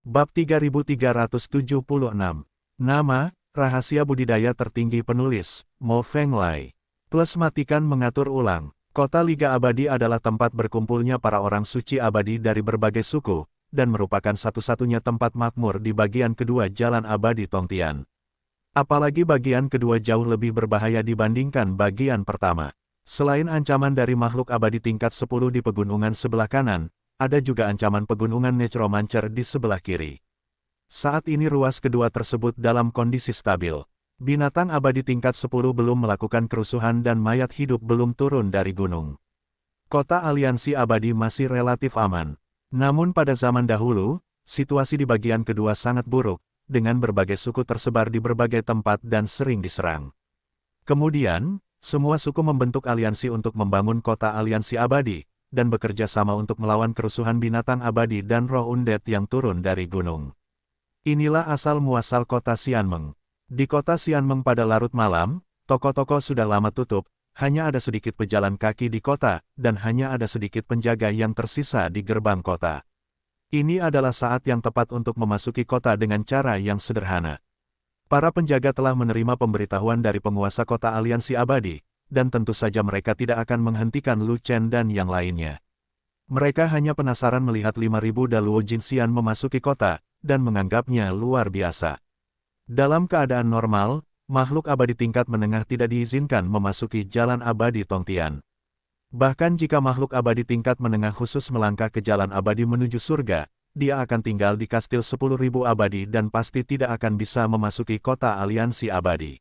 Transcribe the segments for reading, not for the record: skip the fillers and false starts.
Bab 3376. Nama, rahasia budidaya tertinggi penulis, Mo Fenglai. Plus matikan mengatur ulang. Kota Liga Abadi adalah tempat berkumpulnya para orang suci abadi dari berbagai suku, dan merupakan satu-satunya tempat makmur di bagian kedua Jalan Abadi Tongtian. Apalagi bagian kedua jauh lebih berbahaya dibandingkan bagian pertama. Selain ancaman dari makhluk abadi tingkat 10 di pegunungan sebelah kanan, ada juga ancaman pegunungan Necromancer di sebelah kiri. Saat ini ruas kedua tersebut dalam kondisi stabil. Binatang abadi tingkat 10 belum melakukan kerusuhan dan mayat hidup belum turun dari gunung. Kota aliansi abadi masih relatif aman. Namun pada zaman dahulu, situasi di bagian kedua sangat buruk, dengan berbagai suku tersebar di berbagai tempat dan sering diserang. Kemudian, semua suku membentuk aliansi untuk membangun kota aliansi abadi, dan bekerja sama untuk melawan kerusuhan binatang abadi dan roh undead yang turun dari gunung. Inilah asal-muasal kota Xianmeng. Di kota Xianmeng pada larut malam, toko-toko sudah lama tutup, hanya ada sedikit pejalan kaki di kota, dan hanya ada sedikit penjaga yang tersisa di gerbang kota. Ini adalah saat yang tepat untuk memasuki kota dengan cara yang sederhana. Para penjaga telah menerima pemberitahuan dari penguasa kota aliansi abadi, dan tentu saja mereka tidak akan menghentikan Lu Chen dan yang lainnya. Mereka hanya penasaran melihat 5.000 Daluo Jinxian memasuki kota, dan menganggapnya luar biasa. Dalam keadaan normal, makhluk abadi tingkat menengah tidak diizinkan memasuki Jalan Abadi Tongtian. Bahkan jika makhluk abadi tingkat menengah khusus melangkah ke Jalan Abadi menuju surga, dia akan tinggal di kastil 10.000 abadi dan pasti tidak akan bisa memasuki kota aliansi abadi.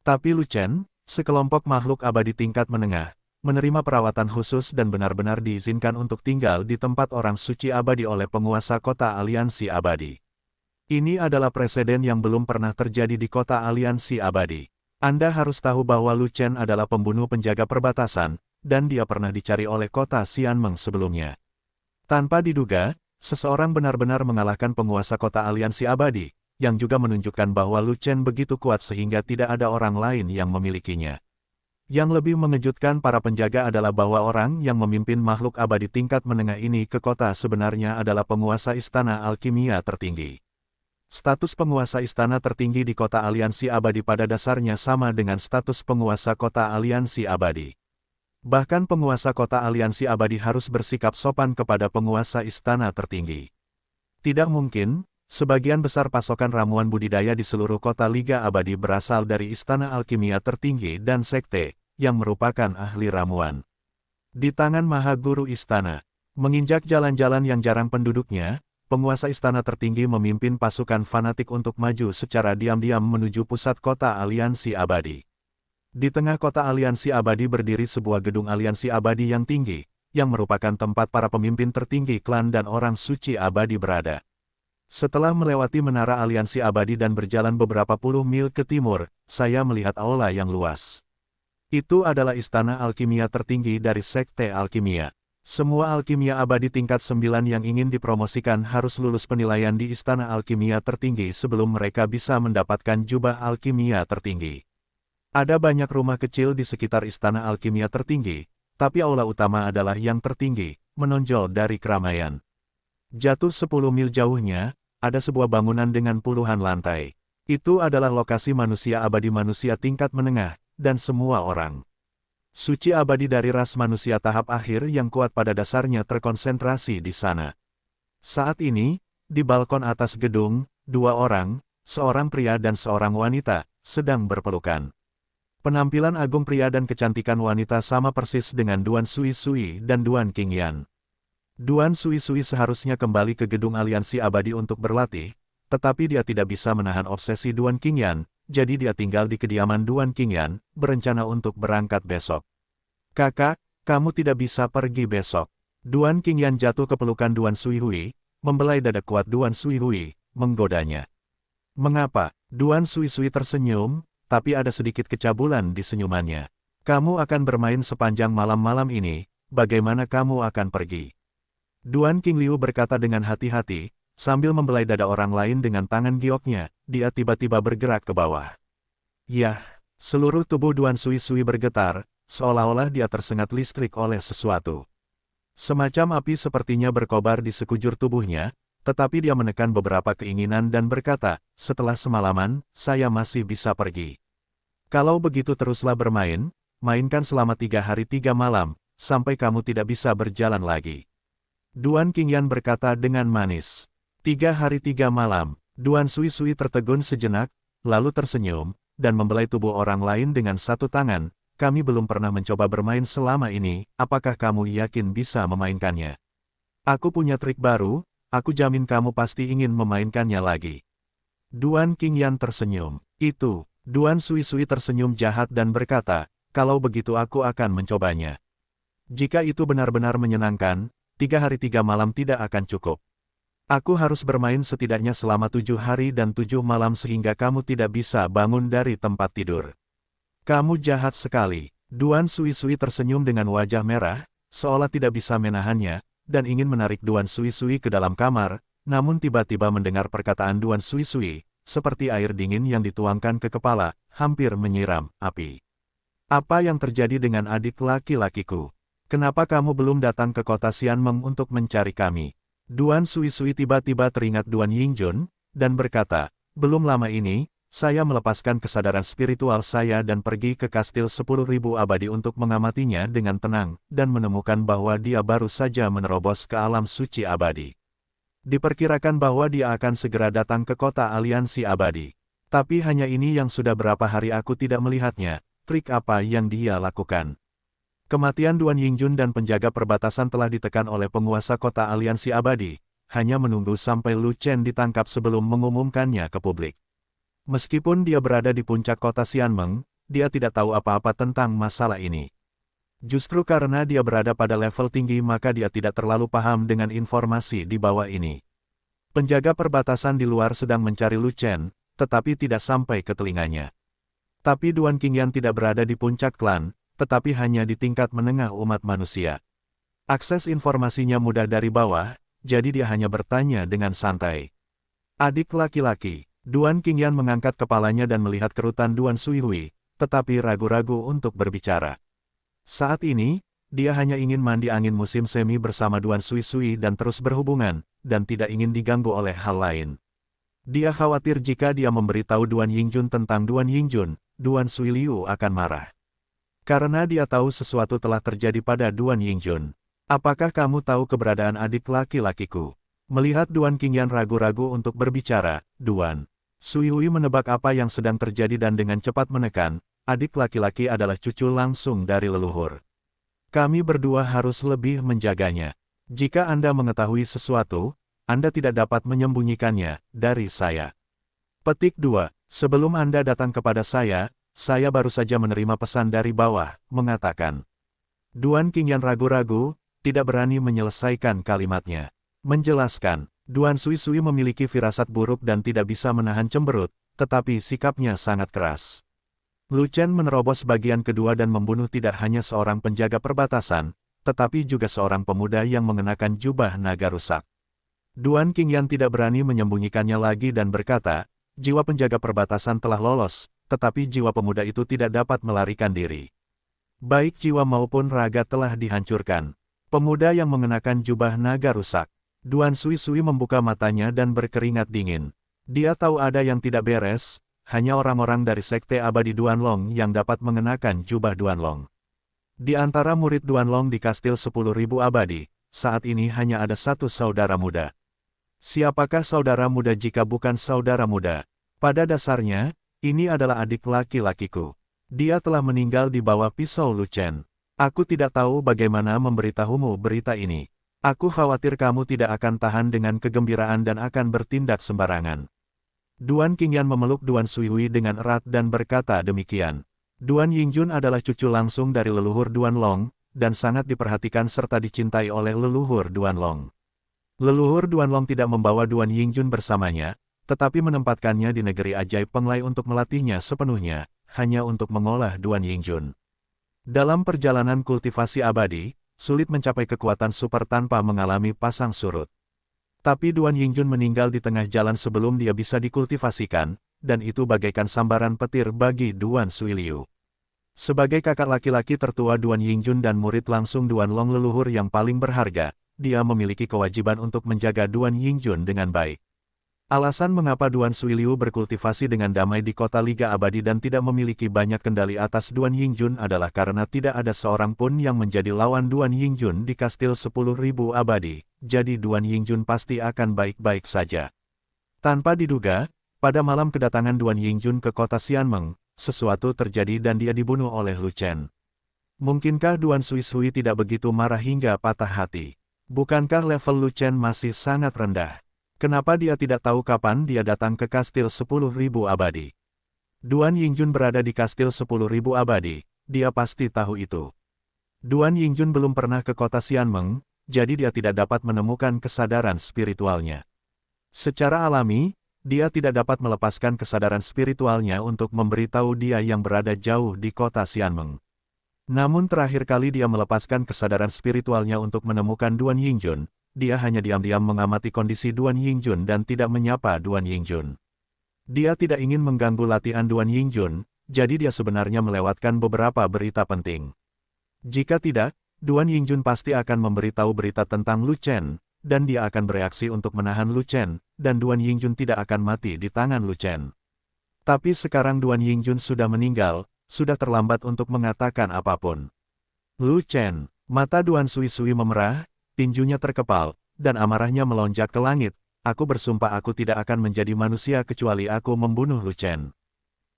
Tapi Lu Chen, sekelompok makhluk abadi tingkat menengah, menerima perawatan khusus dan benar-benar diizinkan untuk tinggal di tempat orang suci abadi oleh penguasa kota aliansi abadi. Ini adalah preseden yang belum pernah terjadi di kota aliansi abadi. Anda harus tahu bahwa Lu Chen adalah pembunuh penjaga perbatasan, dan dia pernah dicari oleh kota Xianmeng sebelumnya. Tanpa diduga, seseorang benar-benar mengalahkan penguasa kota aliansi abadi, yang juga menunjukkan bahwa Lu Chen begitu kuat sehingga tidak ada orang lain yang memilikinya. Yang lebih mengejutkan para penjaga adalah bahwa orang yang memimpin makhluk abadi tingkat menengah ini ke kota sebenarnya adalah penguasa istana alkimia tertinggi. Status penguasa istana tertinggi di kota aliansi abadi pada dasarnya sama dengan status penguasa kota aliansi abadi. Bahkan penguasa kota aliansi abadi harus bersikap sopan kepada penguasa istana tertinggi. Tidak mungkin, sebagian besar pasokan ramuan budidaya di seluruh kota Liga Abadi berasal dari istana alkimia tertinggi dan sekte, yang merupakan ahli ramuan. Di tangan Maha Guru Istana, menginjak jalan-jalan yang jarang penduduknya, penguasa istana tertinggi memimpin pasukan fanatik untuk maju secara diam-diam menuju pusat kota aliansi abadi. Di tengah kota aliansi abadi berdiri sebuah gedung aliansi abadi yang tinggi, yang merupakan tempat para pemimpin tertinggi klan dan orang suci abadi berada. Setelah melewati menara aliansi abadi dan berjalan beberapa puluh mil ke timur, saya melihat aula yang luas. Itu adalah istana alkimia tertinggi dari sekte alkimia. Semua alkimia abadi tingkat 9 yang ingin dipromosikan harus lulus penilaian di istana alkimia tertinggi sebelum mereka bisa mendapatkan jubah alkimia tertinggi. Ada banyak rumah kecil di sekitar istana alkimia tertinggi, tapi aula utama adalah yang tertinggi, menonjol dari keramaian. Jatuh 10 mil jauhnya, ada sebuah bangunan dengan puluhan lantai. Itu adalah lokasi manusia abadi manusia tingkat menengah, dan semua orang suci abadi dari ras manusia tahap akhir yang kuat pada dasarnya terkonsentrasi di sana. Saat ini, di balkon atas gedung, dua orang, seorang pria dan seorang wanita, sedang berpelukan. Penampilan agung pria dan kecantikan wanita sama persis dengan Duan Sui Sui dan Duan Qingyan. Duan Sui Sui seharusnya kembali ke gedung aliansi abadi untuk berlatih, tetapi dia tidak bisa menahan obsesi Duan Qingyan, jadi dia tinggal di kediaman Duan Qingyan, berencana untuk berangkat besok. Kakak, kamu tidak bisa pergi besok. Duan Qingyan jatuh ke pelukan Duan Sui Hui, membelai dada kuat Duan Sui Hui, menggodanya. Mengapa? Duan Sui Sui tersenyum, tapi ada sedikit kecabulan di senyumannya. Kamu akan bermain sepanjang malam-malam ini, bagaimana kamu akan pergi? Duan Qingliu berkata dengan hati-hati, sambil membelai dada orang lain dengan tangan gioknya, dia tiba-tiba bergerak ke bawah. Yah, seluruh tubuh Duan Sui Sui bergetar, seolah-olah dia tersengat listrik oleh sesuatu. Semacam api sepertinya berkobar di sekujur tubuhnya, Tetapi dia menekan beberapa keinginan dan berkata, setelah semalaman, saya masih bisa pergi. Kalau begitu teruslah bermain, mainkan selama 3 hari 3 malam, sampai kamu tidak bisa berjalan lagi. Duan Qingyan berkata dengan manis. 3 hari 3 malam, Duan Sui Sui tertegun sejenak, lalu tersenyum, dan membelai tubuh orang lain dengan satu tangan. Kami belum pernah mencoba bermain selama ini, apakah kamu yakin bisa memainkannya? Aku punya trik baru, aku jamin kamu pasti ingin memainkannya lagi. Duan Qingyan tersenyum. Itu, Duan Sui Sui tersenyum jahat dan berkata, kalau begitu aku akan mencobanya. Jika itu benar-benar menyenangkan, 3 hari 3 malam tidak akan cukup. Aku harus bermain setidaknya selama 7 hari dan 7 malam sehingga kamu tidak bisa bangun dari tempat tidur. Kamu jahat sekali. Duan Sui Sui tersenyum dengan wajah merah, seolah tidak bisa menahannya, dan ingin menarik Duan Sui Sui ke dalam kamar, namun tiba-tiba mendengar perkataan Duan Sui Sui, seperti air dingin yang dituangkan ke kepala, hampir menyiram api. Apa yang terjadi dengan adik laki-lakiku? Kenapa kamu belum datang ke kota Xianmeng untuk mencari kami? Duan Sui Sui tiba-tiba teringat Duan Yingjun, dan berkata, belum lama ini, saya melepaskan kesadaran spiritual saya dan pergi ke kastil 10.000 abadi untuk mengamatinya dengan tenang, dan menemukan bahwa dia baru saja menerobos ke alam suci abadi. Diperkirakan bahwa dia akan segera datang ke kota aliansi abadi. Tapi hanya ini yang sudah berapa hari aku tidak melihatnya, trik apa yang dia lakukan. Kematian Duan Yingjun dan penjaga perbatasan telah ditekan oleh penguasa kota aliansi abadi, hanya menunggu sampai Lu Chen ditangkap sebelum mengumumkannya ke publik. Meskipun dia berada di puncak kota Xianmeng, dia tidak tahu apa-apa tentang masalah ini. Justru karena dia berada pada level tinggi maka dia tidak terlalu paham dengan informasi di bawah ini. Penjaga perbatasan di luar sedang mencari Lu Chen, tetapi tidak sampai ke telinganya. Tapi Duan Qingyan tidak berada di puncak klan, tetapi hanya di tingkat menengah umat manusia. Akses informasinya mudah dari bawah, jadi dia hanya bertanya dengan santai. Adik laki-laki. Duan Qingyan mengangkat kepalanya dan melihat kerutan Duan Sui Hui, tetapi ragu-ragu untuk berbicara. Saat ini, dia hanya ingin mandi angin musim semi bersama Duan Sui Sui dan terus berhubungan, dan tidak ingin diganggu oleh hal lain. Dia khawatir jika dia memberitahu Duan Yingjun tentang Duan Yingjun, Duan Sui Liu akan marah. Karena dia tahu sesuatu telah terjadi pada Duan Yingjun. Apakah kamu tahu keberadaan adik laki-lakiku? Melihat Duan Qingyan ragu-ragu untuk berbicara, Duan Sui Hui menebak apa yang sedang terjadi dan dengan cepat menekan, adik laki-laki adalah cucu langsung dari leluhur. Kami berdua harus lebih menjaganya. Jika Anda mengetahui sesuatu, Anda tidak dapat menyembunyikannya dari saya. Petik 2. Sebelum Anda datang kepada saya baru saja menerima pesan dari bawah, mengatakan. Duan Qingyan ragu-ragu, tidak berani menyelesaikan kalimatnya. Menjelaskan. Duan Sui Sui memiliki firasat buruk dan tidak bisa menahan cemberut, tetapi sikapnya sangat keras. Lu Chen menerobos bagian kedua dan membunuh tidak hanya seorang penjaga perbatasan, tetapi juga seorang pemuda yang mengenakan jubah naga rusak. Duan Qingyan tidak berani menyembunyikannya lagi dan berkata, jiwa penjaga perbatasan telah lolos, tetapi jiwa pemuda itu tidak dapat melarikan diri. Baik jiwa maupun raga telah dihancurkan. Pemuda yang mengenakan jubah naga rusak. Duan Sui Sui membuka matanya dan berkeringat dingin. Dia tahu ada yang tidak beres, hanya orang-orang dari sekte abadi Duanlong yang dapat mengenakan jubah Duanlong. Di antara murid Duanlong di kastil 10.000 abadi, saat ini hanya ada satu saudara muda. Siapakah saudara muda jika bukan saudara muda? Pada dasarnya, ini adalah adik laki-lakiku. Dia telah meninggal di bawah pisau Lu Chen. Aku tidak tahu bagaimana memberitahumu berita ini. Aku khawatir kamu tidak akan tahan dengan kegembiraan dan akan bertindak sembarangan. Duan Qingyan memeluk Duan Sui Hui dengan erat dan berkata demikian. Duan Yingjun adalah cucu langsung dari leluhur Duanlong, dan sangat diperhatikan serta dicintai oleh leluhur Duanlong. Leluhur Duanlong tidak membawa Duan Yingjun bersamanya, tetapi menempatkannya di negeri ajaib Penglai untuk melatihnya sepenuhnya, hanya untuk mengolah Duan Yingjun. Dalam perjalanan kultivasi abadi, sulit mencapai kekuatan super tanpa mengalami pasang surut. Tapi Duan Yingjun meninggal di tengah jalan sebelum dia bisa dikultivasikan, dan itu bagaikan sambaran petir bagi Duan Sui Liu. Sebagai kakak laki-laki tertua Duan Yingjun dan murid langsung Duanlong leluhur yang paling berharga, dia memiliki kewajiban untuk menjaga Duan Yingjun dengan baik. Alasan mengapa Duan Suiliu berkultivasi dengan damai di kota Liga Abadi dan tidak memiliki banyak kendali atas Duan Yingjun adalah karena tidak ada seorang pun yang menjadi lawan Duan Yingjun di Kastil 10.000 Abadi, jadi Duan Yingjun pasti akan baik-baik saja. Tanpa diduga, pada malam kedatangan Duan Yingjun ke kota Xianmeng, sesuatu terjadi dan dia dibunuh oleh Lu Chen. Mungkinkah Duan Suishui tidak begitu marah hingga patah hati? Bukankah level Lu Chen masih sangat rendah? Kenapa dia tidak tahu kapan dia datang ke Kastil 10.000 Abadi? Duan Yingjun berada di Kastil 10.000 Abadi, dia pasti tahu itu. Duan Yingjun belum pernah ke kota Xianmeng, jadi dia tidak dapat menemukan kesadaran spiritualnya. Secara alami, dia tidak dapat melepaskan kesadaran spiritualnya untuk memberitahu dia yang berada jauh di kota Xianmeng. Namun terakhir kali dia melepaskan kesadaran spiritualnya untuk menemukan Duan Yingjun, dia hanya diam-diam mengamati kondisi Duan Yingjun dan tidak menyapa Duan Yingjun. Dia tidak ingin mengganggu latihan Duan Yingjun, jadi dia sebenarnya melewatkan beberapa berita penting. Jika tidak, Duan Yingjun pasti akan memberitahu berita tentang Lu Chen, dan dia akan bereaksi untuk menahan Lu Chen, dan Duan Yingjun tidak akan mati di tangan Lu Chen. Tapi sekarang Duan Yingjun sudah meninggal, sudah terlambat untuk mengatakan apapun. Lu Chen, mata Duan Suishui memerah, tinjunya terkepal, dan amarahnya melonjak ke langit. Aku bersumpah aku tidak akan menjadi manusia kecuali aku membunuh Lu Chen.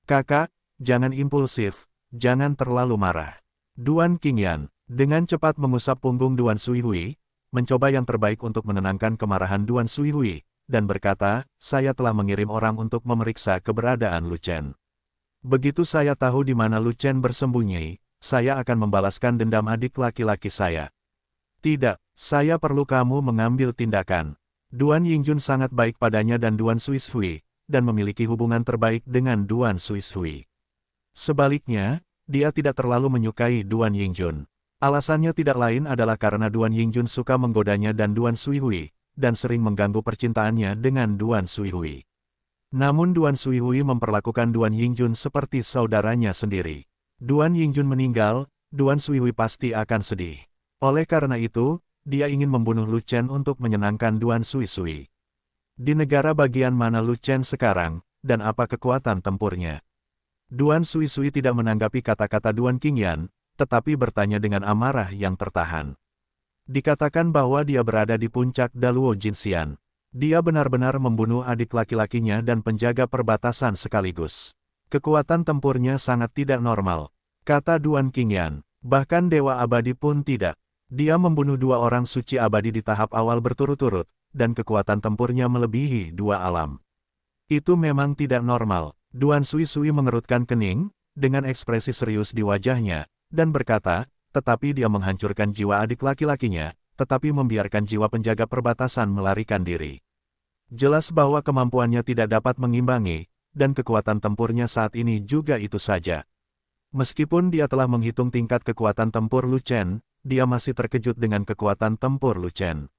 Kakak, jangan impulsif, jangan terlalu marah. Duan Qingyan, dengan cepat mengusap punggung Duan Suihui, mencoba yang terbaik untuk menenangkan kemarahan Duan Suihui, dan berkata, saya telah mengirim orang untuk memeriksa keberadaan Lu Chen. Begitu saya tahu di mana Lu Chen bersembunyi, saya akan membalaskan dendam adik laki-laki saya. Tidak, saya perlu kamu mengambil tindakan. Duan Yingjun sangat baik padanya dan Duan Suishui, dan memiliki hubungan terbaik dengan Duan Suishui. Sebaliknya, dia tidak terlalu menyukai Duan Yingjun. Alasannya tidak lain adalah karena Duan Yingjun suka menggodanya dan Duan Suihui, dan sering mengganggu percintaannya dengan Duan Suihui. Namun Duan Suihui memperlakukan Duan Yingjun seperti saudaranya sendiri. Duan Yingjun meninggal, Duan Suihui pasti akan sedih. Oleh karena itu, dia ingin membunuh Lu Chen untuk menyenangkan Duan Suishui. Di negara bagian mana Lu Chen sekarang, dan apa kekuatan tempurnya? Duan Suishui tidak menanggapi kata-kata Duan Qingyan, tetapi bertanya dengan amarah yang tertahan. Dikatakan bahwa dia berada di puncak Daluo Jinxian. Dia benar-benar membunuh adik laki-lakinya dan penjaga perbatasan sekaligus. Kekuatan tempurnya sangat tidak normal, kata Duan Qingyan. Bahkan Dewa Abadi pun tidak. Dia membunuh dua orang suci abadi di tahap awal berturut-turut, dan kekuatan tempurnya melebihi dua alam. Itu memang tidak normal. Duan Suishui mengerutkan kening, dengan ekspresi serius di wajahnya, dan berkata, tetapi dia menghancurkan jiwa adik laki-lakinya, tetapi membiarkan jiwa penjaga perbatasan melarikan diri. Jelas bahwa kemampuannya tidak dapat mengimbangi, dan kekuatan tempurnya saat ini juga itu saja. Meskipun dia telah menghitung tingkat kekuatan tempur Lu Chen, dia masih terkejut dengan kekuatan tempur Lu Chen.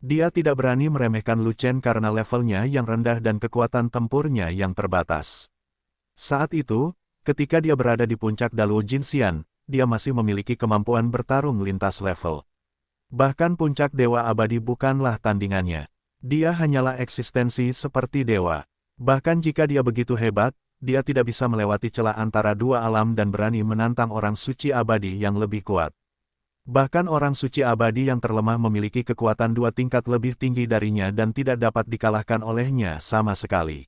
Dia tidak berani meremehkan Lu Chen karena levelnya yang rendah dan kekuatan tempurnya yang terbatas. Saat itu, ketika dia berada di puncak Daluo Jinxian, dia masih memiliki kemampuan bertarung lintas level. Bahkan puncak Dewa Abadi bukanlah tandingannya. Dia hanyalah eksistensi seperti dewa. Bahkan jika dia begitu hebat, dia tidak bisa melewati celah antara dua alam dan berani menantang orang suci abadi yang lebih kuat. Bahkan orang suci abadi yang terlemah memiliki kekuatan dua tingkat lebih tinggi darinya dan tidak dapat dikalahkan olehnya sama sekali.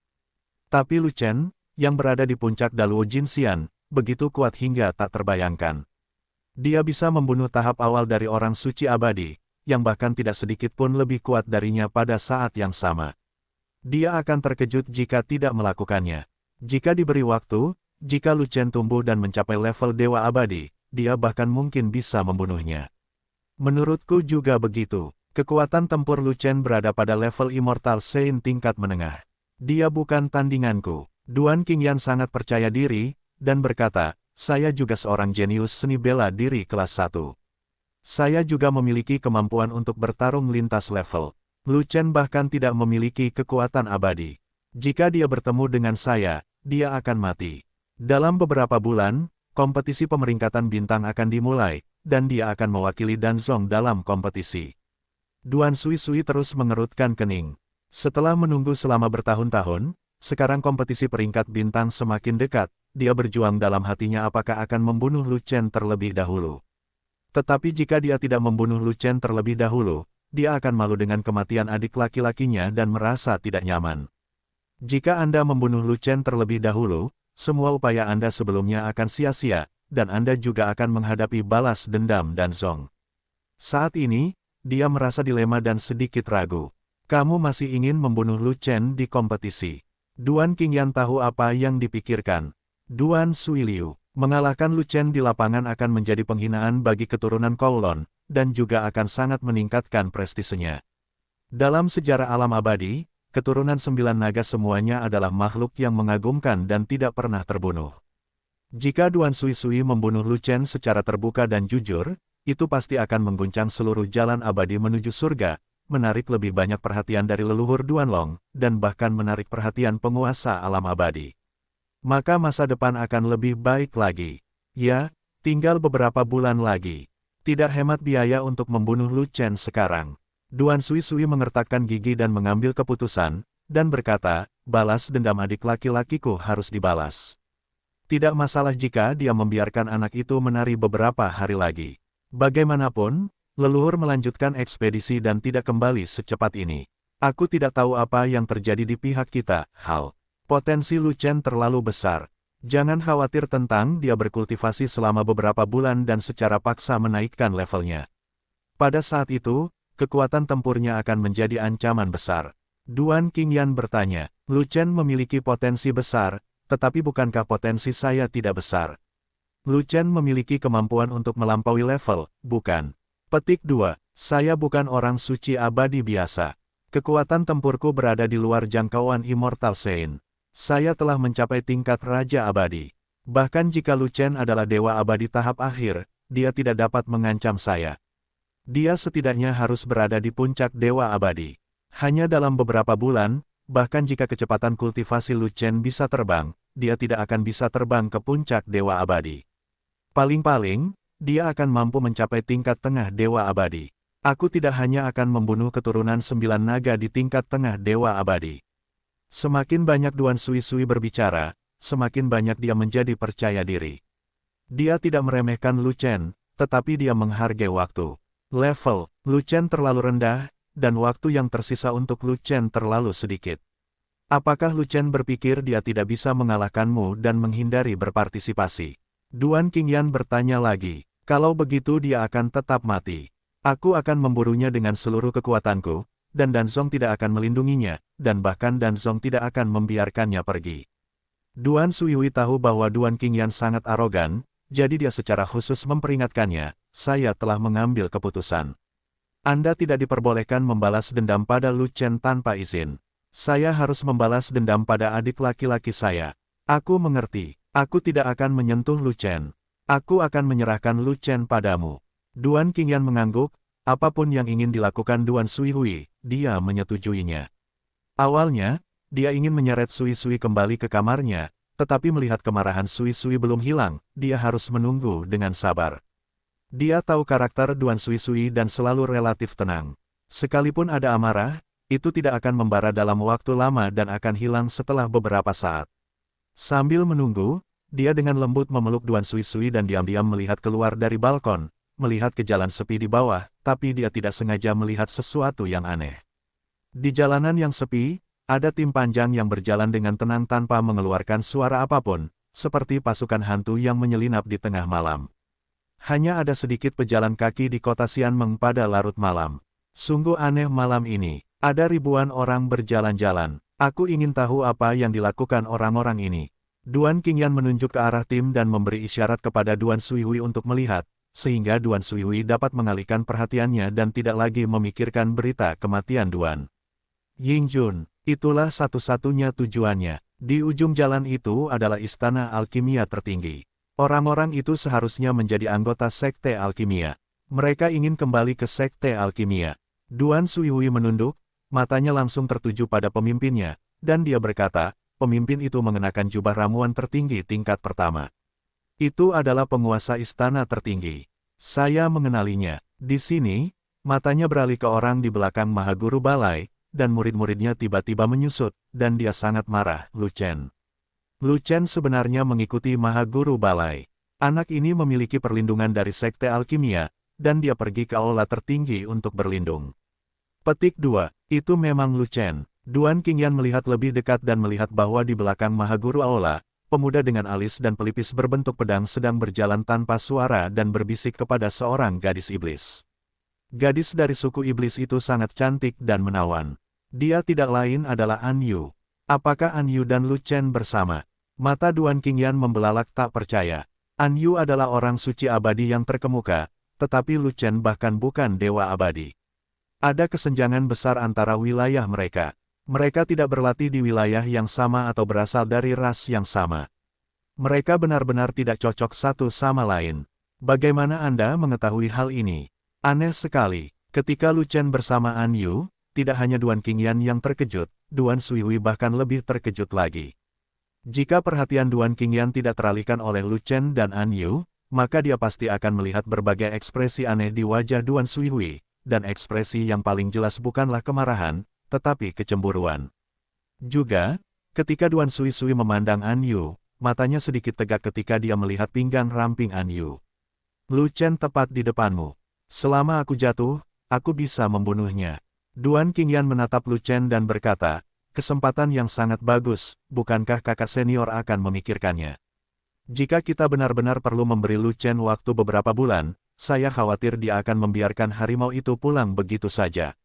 Tapi Lu Chen, yang berada di puncak Daluo Jinxian, begitu kuat hingga tak terbayangkan. Dia bisa membunuh tahap awal dari orang suci abadi, yang bahkan tidak sedikit pun lebih kuat darinya pada saat yang sama. Dia akan terkejut jika tidak melakukannya. Jika diberi waktu, jika Lu Chen tumbuh dan mencapai level Dewa Abadi, dia bahkan mungkin bisa membunuhnya. Menurutku juga begitu. Kekuatan tempur Lu Chen berada pada level Immortal Saint tingkat menengah. Dia bukan tandinganku. Duan Qingyan sangat percaya diri, dan berkata, saya juga seorang jenius seni bela diri kelas 1. Saya juga memiliki kemampuan untuk bertarung lintas level. Lu Chen bahkan tidak memiliki kekuatan abadi. Jika dia bertemu dengan saya, dia akan mati. Dalam beberapa bulan, kompetisi pemeringkatan bintang akan dimulai, dan dia akan mewakili Danzong dalam kompetisi. Duan Sui terus mengerutkan kening. Setelah menunggu selama bertahun-tahun, sekarang kompetisi peringkat bintang semakin dekat, dia berjuang dalam hatinya apakah akan membunuh Lu Chen terlebih dahulu. Tetapi jika dia tidak membunuh Lu Chen terlebih dahulu, dia akan malu dengan kematian adik laki-lakinya dan merasa tidak nyaman. Jika Anda membunuh Lu Chen terlebih dahulu, semua upaya Anda sebelumnya akan sia-sia, dan Anda juga akan menghadapi balas dendam dan Zong. Saat ini, dia merasa dilema dan sedikit ragu. Kamu masih ingin membunuh Lu Chen di kompetisi. Duan Qingyan tahu apa yang dipikirkan. Duan Suiliu, mengalahkan Lu Chen di lapangan akan menjadi penghinaan bagi keturunan Kowloon, dan juga akan sangat meningkatkan prestisenya. Dalam sejarah alam abadi, keturunan 9 naga semuanya adalah makhluk yang mengagumkan dan tidak pernah terbunuh. Jika Duan Sui membunuh Lu Chen secara terbuka dan jujur, itu pasti akan mengguncang seluruh jalan abadi menuju surga, menarik lebih banyak perhatian dari leluhur Duanlong, dan bahkan menarik perhatian penguasa alam abadi. Maka masa depan akan lebih baik lagi. Ya, tinggal beberapa bulan lagi. Tidak hemat biaya untuk membunuh Lu Chen sekarang. Duan Sui mengertakkan gigi dan mengambil keputusan, dan berkata, balas dendam adik laki-lakiku harus dibalas. Tidak masalah jika dia membiarkan anak itu menari beberapa hari lagi. Bagaimanapun, leluhur melanjutkan ekspedisi dan tidak kembali secepat ini. Aku tidak tahu apa yang terjadi di pihak kita, Hal. Potensi Lu Chen terlalu besar. Jangan khawatir tentang dia berkultivasi selama beberapa bulan dan secara paksa menaikkan levelnya. Pada saat itu, kekuatan tempurnya akan menjadi ancaman besar. Duan Qingyan bertanya, Lu Chen memiliki potensi besar, tetapi bukankah potensi saya tidak besar? Lu Chen memiliki kemampuan untuk melampaui level, bukan? Petik 2. Saya bukan orang suci abadi biasa. Kekuatan tempurku berada di luar jangkauan Immortal Saint. Saya telah mencapai tingkat Raja Abadi. Bahkan jika Lu Chen adalah Dewa Abadi tahap akhir, dia tidak dapat mengancam saya. Dia setidaknya harus berada di puncak Dewa Abadi. Hanya dalam beberapa bulan, bahkan jika kecepatan kultivasi Lu Chen bisa terbang, dia tidak akan bisa terbang ke puncak Dewa Abadi. Paling-paling, dia akan mampu mencapai tingkat tengah Dewa Abadi. Aku tidak hanya akan membunuh keturunan 9 naga di tingkat tengah Dewa Abadi. Semakin banyak Duan Sui berbicara, semakin banyak dia menjadi percaya diri. Dia tidak meremehkan Lu Chen, tetapi dia menghargai waktu. Level Lu Chen terlalu rendah, dan waktu yang tersisa untuk Lu Chen terlalu sedikit. Apakah Lu Chen berpikir dia tidak bisa mengalahkanmu dan menghindari berpartisipasi? Duan Qingyan bertanya lagi, kalau begitu dia akan tetap mati. Aku akan memburunya dengan seluruh kekuatanku, dan Danzong tidak akan melindunginya, dan bahkan Danzong tidak akan membiarkannya pergi. Duan Suihui tahu bahwa Duan Qingyan sangat arogan, jadi dia secara khusus memperingatkannya, saya telah mengambil keputusan. Anda tidak diperbolehkan membalas dendam pada Lu Chen tanpa izin. Saya harus membalas dendam pada adik laki-laki saya. Aku mengerti. Aku tidak akan menyentuh Lu Chen. Aku akan menyerahkan Lu Chen padamu. Duan Qingyan mengangguk, apapun yang ingin dilakukan Duan Suihui, dia menyetujuinya. Awalnya, dia ingin menyeret Sui kembali ke kamarnya, tetapi melihat kemarahan Sui belum hilang, dia harus menunggu dengan sabar. Dia tahu karakter Duan Sui dan selalu relatif tenang. Sekalipun ada amarah, itu tidak akan membara dalam waktu lama dan akan hilang setelah beberapa saat. Sambil menunggu, dia dengan lembut memeluk Duan Sui dan diam-diam melihat keluar dari balkon, melihat ke jalan sepi di bawah, tapi dia tidak sengaja melihat sesuatu yang aneh. Di jalanan yang sepi, ada tim panjang yang berjalan dengan tenang tanpa mengeluarkan suara apapun, seperti pasukan hantu yang menyelinap di tengah malam. Hanya ada sedikit pejalan kaki di kota Xianmeng pada larut malam. Sungguh aneh malam ini, ada ribuan orang berjalan-jalan. Aku ingin tahu apa yang dilakukan orang-orang ini. Duan Qingyan menunjuk ke arah tim dan memberi isyarat kepada Duan Suihui untuk melihat, sehingga Duan Suihui dapat mengalihkan perhatiannya dan tidak lagi memikirkan berita kematian Duan Yingjun. Itulah satu-satunya tujuannya. Di ujung jalan itu adalah istana alkimia tertinggi. Orang-orang itu seharusnya menjadi anggota sekte alkimia. Mereka ingin kembali ke sekte alkimia. Duan Suihui menunduk, matanya langsung tertuju pada pemimpinnya, dan dia berkata, pemimpin itu mengenakan jubah ramuan tertinggi tingkat pertama. Itu adalah penguasa istana tertinggi. Saya mengenalinya. Di sini, Matanya beralih ke orang di belakang Mahaguru Balai, dan murid-muridnya tiba-tiba menyusut, dan dia sangat marah, Lu Chen. Lu Chen sebenarnya mengikuti Mahaguru Balai. Anak ini memiliki perlindungan dari Sekte Alkimia, dan dia pergi ke aula tertinggi untuk berlindung. Petik 2. Itu memang Lu Chen. Duan Qingyan melihat lebih dekat dan melihat bahwa di belakang Mahaguru Aula, pemuda dengan alis dan pelipis berbentuk pedang sedang berjalan tanpa suara dan berbisik kepada seorang gadis iblis. Gadis dari suku iblis itu sangat cantik dan menawan. Dia tidak lain adalah An Yu. Apakah An Yu dan Lu Chen bersama? Mata Duan Qingyan membelalak tak percaya. An Yu adalah orang suci abadi yang terkemuka, tetapi Lu Chen bahkan bukan dewa abadi. Ada kesenjangan besar antara wilayah mereka. Mereka tidak berlatih di wilayah yang sama atau berasal dari ras yang sama. Mereka benar-benar tidak cocok satu sama lain. Bagaimana Anda mengetahui hal ini? Aneh sekali. Ketika Lu Chen bersama An Yu, tidak hanya Duan Qingyan yang terkejut, Duan Suihui bahkan lebih terkejut lagi. Jika perhatian Duan Qingyan tidak teralihkan oleh Lu Chen dan An Yu, maka dia pasti akan melihat berbagai ekspresi aneh di wajah Duan Suihui, dan ekspresi yang paling jelas bukanlah kemarahan, tetapi kecemburuan. Juga, ketika Duan Suihui memandang An Yu, matanya sedikit tegak ketika dia melihat pinggang ramping An Yu. Lu Chen tepat di depanmu. Selama aku jatuh, aku bisa membunuhnya. Duan Qingyan menatap Lu Chen dan berkata, kesempatan yang sangat bagus, bukankah kakak senior akan memikirkannya? Jika kita benar-benar perlu memberi Lu Chen waktu beberapa bulan, saya khawatir dia akan membiarkan harimau itu pulang begitu saja.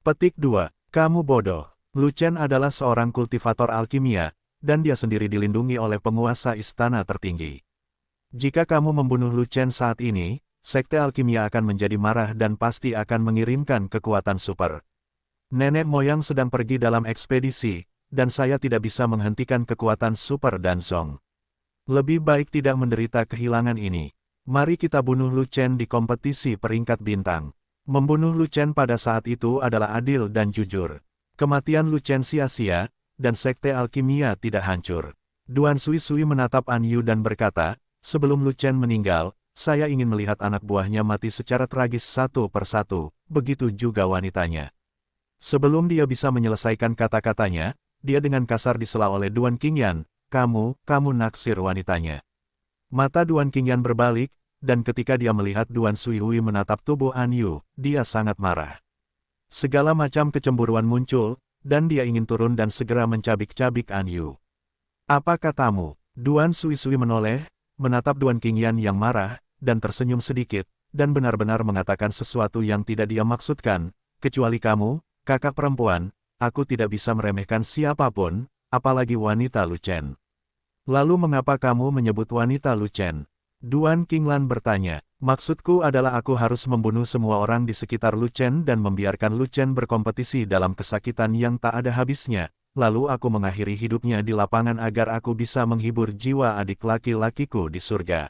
Petik 2. Kamu bodoh. Lu Chen adalah seorang kultivator alkimia, dan dia sendiri dilindungi oleh penguasa istana tertinggi. Jika kamu membunuh Lu Chen saat ini, Sekte Alkimia akan menjadi marah dan pasti akan mengirimkan kekuatan super. Nenek moyang sedang pergi dalam ekspedisi, dan saya tidak bisa menghentikan kekuatan super dan Zong. Lebih baik tidak menderita kehilangan ini. Mari kita bunuh Lu Chen di kompetisi peringkat bintang. Membunuh Lu Chen pada saat itu adalah adil dan jujur. Kematian Lu Chen sia-sia, dan Sekte Alkimia tidak hancur. Duan Suihui menatap An Yu dan berkata, sebelum Lu Chen meninggal, saya ingin melihat anak buahnya mati secara tragis satu persatu, begitu juga wanitanya. Sebelum dia bisa menyelesaikan kata-katanya, dia dengan kasar disela oleh Duan Qingyan, kamu naksir wanitanya. Mata Duan Qingyan berbalik, dan ketika dia melihat Duan Suihui menatap tubuh An Yu, dia sangat marah. Segala macam kecemburuan muncul, dan dia ingin turun dan segera mencabik-cabik An Yu. Apa katamu? Duan Suihui menoleh, menatap Duan Qingyan yang marah, dan tersenyum sedikit, dan benar-benar mengatakan sesuatu yang tidak dia maksudkan, kecuali kamu, kakak perempuan, aku tidak bisa meremehkan siapapun, apalagi wanita Lu Chen. Lalu mengapa kamu menyebut wanita Lu Chen? Duan Qinglan bertanya, maksudku adalah aku harus membunuh semua orang di sekitar Lu Chen dan membiarkan Lu Chen berkompetisi dalam kesakitan yang tak ada habisnya, lalu aku mengakhiri hidupnya di lapangan agar aku bisa menghibur jiwa adik laki-lakiku di surga.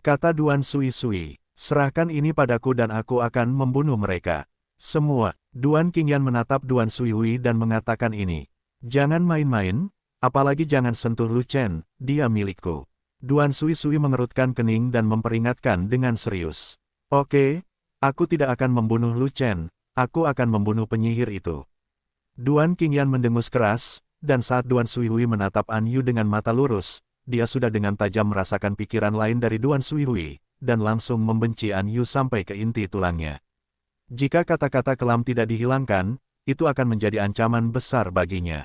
Kata Duan Suihui, serahkan ini padaku dan aku akan membunuh mereka. Semua. Duan Qingyan menatap Duan Suihui dan mengatakan ini. Jangan main-main, apalagi jangan sentuh Lu Chen, dia milikku. Duan Suihui mengerutkan kening dan memperingatkan dengan serius. Oke, aku tidak akan membunuh Lu Chen, aku akan membunuh penyihir itu. Duan Qingyan mendengus keras, dan saat Duan Suihui menatap An Yu dengan mata lurus, dia sudah dengan tajam merasakan pikiran lain dari Duan Suihui, dan langsung membenci An Yu sampai ke inti tulangnya. Jika kata-kata kelam tidak dihilangkan, itu akan menjadi ancaman besar baginya.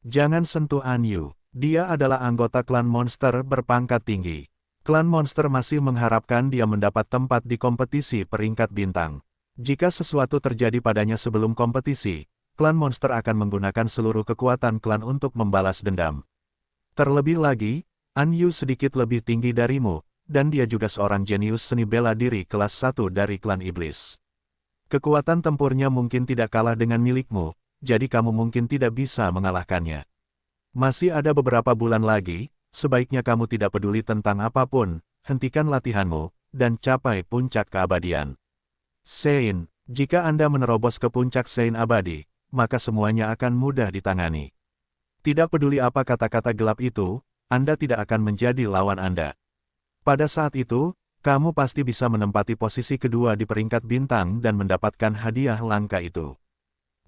Jangan sentuh An Yu, dia adalah anggota klan monster berpangkat tinggi. Klan monster masih mengharapkan dia mendapat tempat di kompetisi peringkat bintang. Jika sesuatu terjadi padanya sebelum kompetisi, klan monster akan menggunakan seluruh kekuatan klan untuk membalas dendam. Terlebih lagi, An Yu sedikit lebih tinggi darimu, dan dia juga seorang jenius seni bela diri kelas 1 dari klan iblis. Kekuatan tempurnya mungkin tidak kalah dengan milikmu, jadi kamu mungkin tidak bisa mengalahkannya. Masih ada beberapa bulan lagi, sebaiknya kamu tidak peduli tentang apapun, hentikan latihanmu, dan capai puncak keabadian. Sein, jika Anda menerobos ke puncak Sein abadi, maka semuanya akan mudah ditangani. Tidak peduli apa kata-kata gelap itu, Anda tidak akan menjadi lawan Anda. Pada saat itu, Kamu pasti bisa menempati posisi kedua di peringkat bintang dan mendapatkan hadiah langka itu.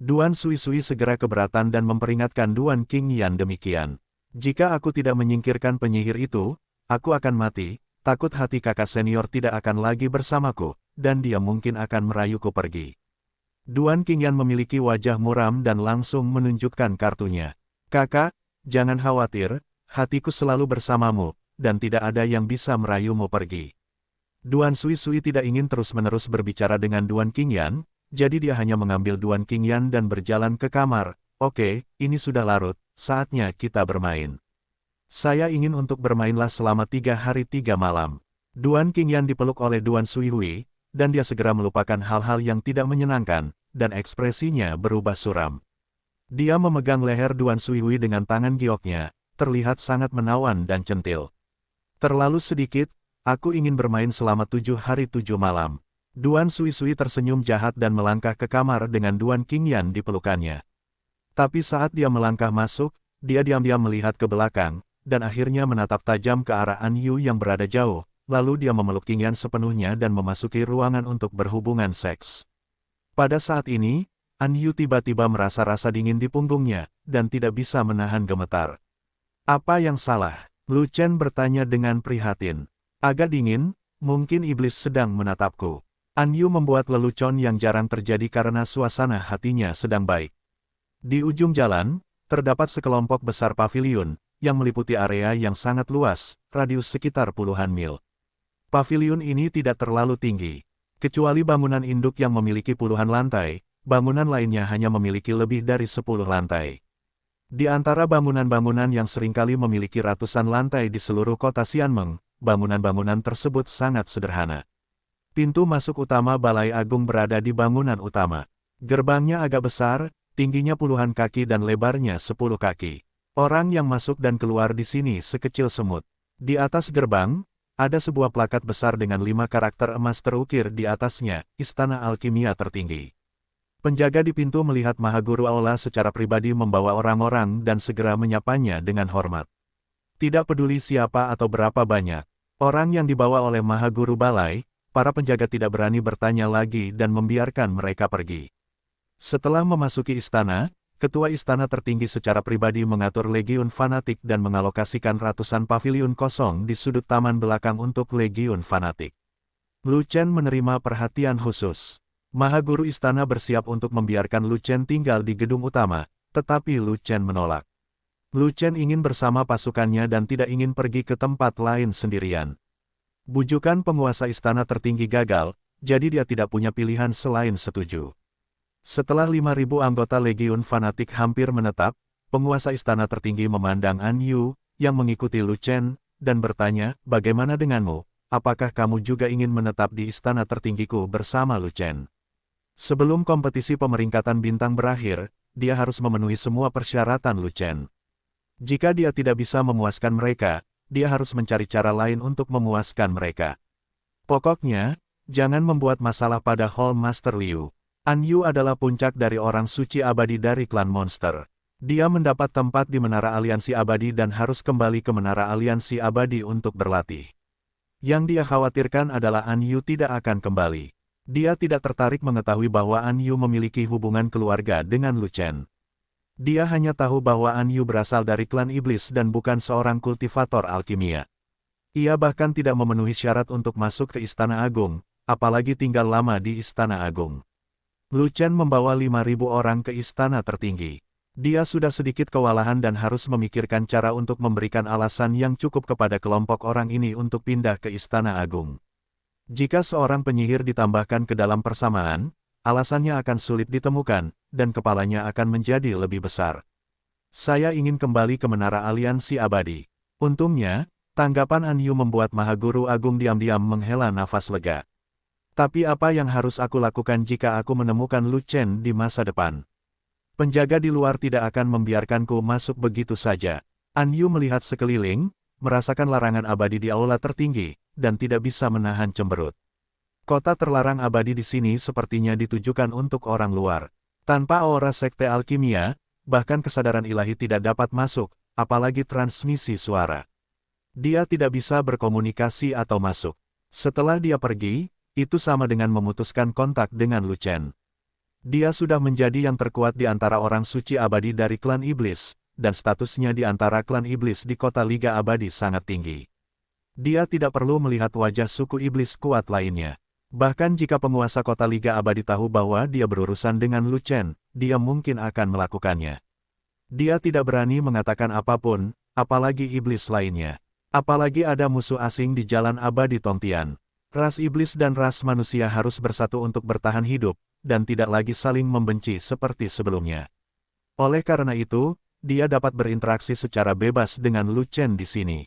Duan Sui segera keberatan dan memperingatkan Duan Qingyan demikian. Jika aku tidak menyingkirkan penyihir itu, aku akan mati, takut hati kakak senior tidak akan lagi bersamaku, dan dia mungkin akan merayuku pergi. Duan Qingyan memiliki wajah muram dan langsung menunjukkan kartunya. Kakak, jangan khawatir, hatiku selalu bersamamu, dan tidak ada yang bisa merayumu pergi. Duan Sui tidak ingin terus-menerus berbicara dengan Duan Qingyan, jadi dia hanya mengambil Duan Qingyan dan berjalan ke kamar. Oke, ini sudah larut, saatnya kita bermain. Saya ingin untuk bermainlah selama 3 hari 3 malam. Duan Qingyan dipeluk oleh Duan Sui, dan dia segera melupakan hal-hal yang tidak menyenangkan, dan ekspresinya berubah suram. Dia memegang leher Duan Sui dengan tangan gioknya, terlihat sangat menawan dan centil. Terlalu sedikit, aku ingin bermain selama 7 hari 7 malam. Duan Sui tersenyum jahat dan melangkah ke kamar dengan Duan Qingyan di pelukannya. Tapi saat dia melangkah masuk, dia diam-diam melihat ke belakang, dan akhirnya menatap tajam ke arah An Yu yang berada jauh, lalu dia memeluk Qingyan sepenuhnya dan memasuki ruangan untuk berhubungan seks. Pada saat ini, An Yu tiba-tiba merasa rasa dingin di punggungnya, dan tidak bisa menahan gemetar. Apa yang salah? Lu Chen bertanya dengan prihatin. Agak dingin, mungkin iblis sedang menatapku. An Yu membuat lelucon yang jarang terjadi karena suasana hatinya sedang baik. Di ujung jalan, terdapat sekelompok besar paviliun, yang meliputi area yang sangat luas, radius sekitar puluhan mil. Paviliun ini tidak terlalu tinggi. Kecuali bangunan induk yang memiliki puluhan lantai, bangunan lainnya hanya memiliki lebih dari 10 lantai. Di antara bangunan-bangunan yang seringkali memiliki ratusan lantai di seluruh kota Xianmeng, bangunan-bangunan tersebut sangat sederhana. Pintu masuk utama Balai Agung berada di bangunan utama. Gerbangnya agak besar, tingginya puluhan kaki dan lebarnya 10 kaki. Orang yang masuk dan keluar di sini sekecil semut. Di atas gerbang, ada sebuah plakat besar dengan 5 karakter emas terukir di atasnya, Istana Alkimia Tertinggi. Penjaga di pintu melihat Mahaguru Aula secara pribadi membawa orang-orang dan segera menyapanya dengan hormat. Tidak peduli siapa atau berapa banyak orang yang dibawa oleh Mahaguru Balai, para penjaga tidak berani bertanya lagi dan membiarkan mereka pergi. Setelah memasuki istana, Ketua Istana Tertinggi secara pribadi mengatur legiun fanatik dan mengalokasikan ratusan paviliun kosong di sudut taman belakang untuk legiun fanatik. Lu Chen menerima perhatian khusus. Mahaguru Istana bersiap untuk membiarkan Lu Chen tinggal di gedung utama, tetapi Lu Chen menolak. Lu Chen ingin bersama pasukannya dan tidak ingin pergi ke tempat lain sendirian. Bujukan penguasa istana tertinggi gagal, jadi dia tidak punya pilihan selain setuju. Setelah 5.000 anggota legiun fanatik hampir menetap, penguasa istana tertinggi memandang An Yu, yang mengikuti Lu Chen, dan bertanya, bagaimana denganmu? Apakah kamu juga ingin menetap di istana tertinggiku bersama Lu Chen? Sebelum kompetisi pemeringkatan bintang berakhir, dia harus memenuhi semua persyaratan Lu Chen. Jika dia tidak bisa memuaskan mereka, dia harus mencari cara lain untuk memuaskan mereka. Pokoknya, jangan membuat masalah pada Hall Master Liu. An Yu adalah puncak dari orang suci abadi dari klan monster. Dia mendapat tempat di Menara Aliansi Abadi dan harus kembali ke Menara Aliansi Abadi untuk berlatih. Yang dia khawatirkan adalah An Yu tidak akan kembali. Dia tidak tertarik mengetahui bahwa An Yu memiliki hubungan keluarga dengan Lu Chen. Dia hanya tahu bahwa An Yu berasal dari klan iblis dan bukan seorang kultivator alkimia. Ia bahkan tidak memenuhi syarat untuk masuk ke Istana Agung, apalagi tinggal lama di Istana Agung. Lu Chen membawa 5.000 orang ke Istana Tertinggi. Dia sudah sedikit kewalahan dan harus memikirkan cara untuk memberikan alasan yang cukup kepada kelompok orang ini untuk pindah ke Istana Agung. Jika seorang penyihir ditambahkan ke dalam persamaan, alasannya akan sulit ditemukan, dan kepalanya akan menjadi lebih besar. Saya ingin kembali ke Menara Aliansi Abadi. Untungnya, tanggapan An Yu membuat Mahaguru Agung diam-diam menghela nafas lega. Tapi apa yang harus aku lakukan jika aku menemukan Lu Chen di masa depan? Penjaga di luar tidak akan membiarkanku masuk begitu saja. An Yu melihat sekeliling, merasakan larangan abadi di aula tertinggi, dan tidak bisa menahan cemberut. Kota terlarang abadi di sini sepertinya ditujukan untuk orang luar. Tanpa aura sekte alkimia, bahkan kesadaran ilahi tidak dapat masuk, apalagi transmisi suara. Dia tidak bisa berkomunikasi atau masuk. Setelah dia pergi, itu sama dengan memutuskan kontak dengan Lu Chen. Dia sudah menjadi yang terkuat di antara orang suci abadi dari klan iblis, dan statusnya di antara klan iblis di kota Liga Abadi sangat tinggi. Dia tidak perlu melihat wajah suku iblis kuat lainnya. Bahkan jika penguasa kota Liga Abadi tahu bahwa dia berurusan dengan Lu Chen, dia mungkin akan melakukannya. Dia tidak berani mengatakan apapun, apalagi iblis lainnya. Apalagi ada musuh asing di jalan abadi Tongtian. Ras iblis dan ras manusia harus bersatu untuk bertahan hidup, dan tidak lagi saling membenci seperti sebelumnya. Oleh karena itu, dia dapat berinteraksi secara bebas dengan Lu Chen di sini.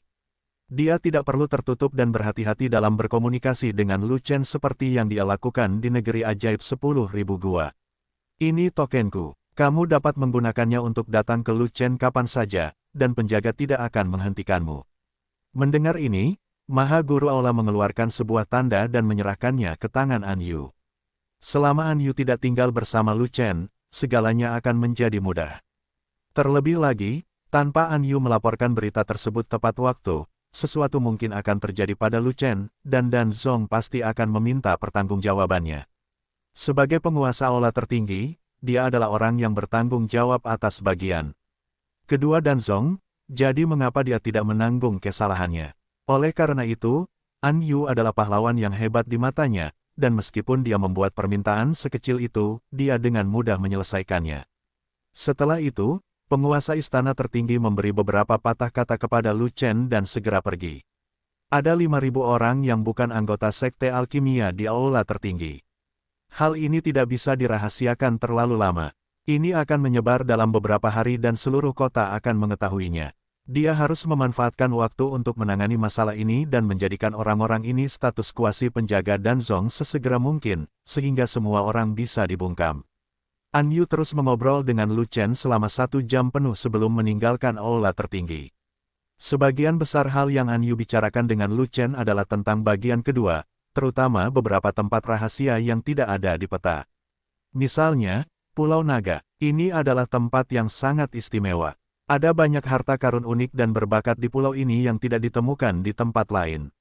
Dia tidak perlu tertutup dan berhati-hati dalam berkomunikasi dengan Lu Chen seperti yang dia lakukan di negeri ajaib 10.000 gua. Ini tokenku. Kamu dapat menggunakannya untuk datang ke Lu Chen kapan saja, dan penjaga tidak akan menghentikanmu. Mendengar ini, Maha Guru Aula mengeluarkan sebuah tanda dan menyerahkannya ke tangan An Yu. Selama An Yu tidak tinggal bersama Lu Chen, segalanya akan menjadi mudah. Terlebih lagi, tanpa An Yu melaporkan berita tersebut tepat waktu, sesuatu mungkin akan terjadi pada Lu Chen, dan Dan Zong pasti akan meminta pertanggungjawabannya. Sebagai penguasa aula tertinggi, dia adalah orang yang bertanggung jawab atas bagian kedua Dan Zong, jadi mengapa dia tidak menanggung kesalahannya? Oleh karena itu, An Yu adalah pahlawan yang hebat di matanya, dan meskipun dia membuat permintaan sekecil itu, dia dengan mudah menyelesaikannya. Setelah itu, penguasa istana tertinggi memberi beberapa patah kata kepada Lu Chen dan segera pergi. Ada 5.000 orang yang bukan anggota sekte alkimia di aula tertinggi. Hal ini tidak bisa dirahasiakan terlalu lama. Ini akan menyebar dalam beberapa hari dan seluruh kota akan mengetahuinya. Dia harus memanfaatkan waktu untuk menangani masalah ini dan menjadikan orang-orang ini status kuasi penjaga Dan Zong sesegera mungkin, sehingga semua orang bisa dibungkam. An Yu terus mengobrol dengan Lu Chen selama 1 jam penuh sebelum meninggalkan aula tertinggi. Sebagian besar hal yang An Yu bicarakan dengan Lu Chen adalah tentang bagian kedua, terutama beberapa tempat rahasia yang tidak ada di peta. Misalnya, Pulau Naga. Ini adalah tempat yang sangat istimewa. Ada banyak harta karun unik dan berbakat di pulau ini yang tidak ditemukan di tempat lain.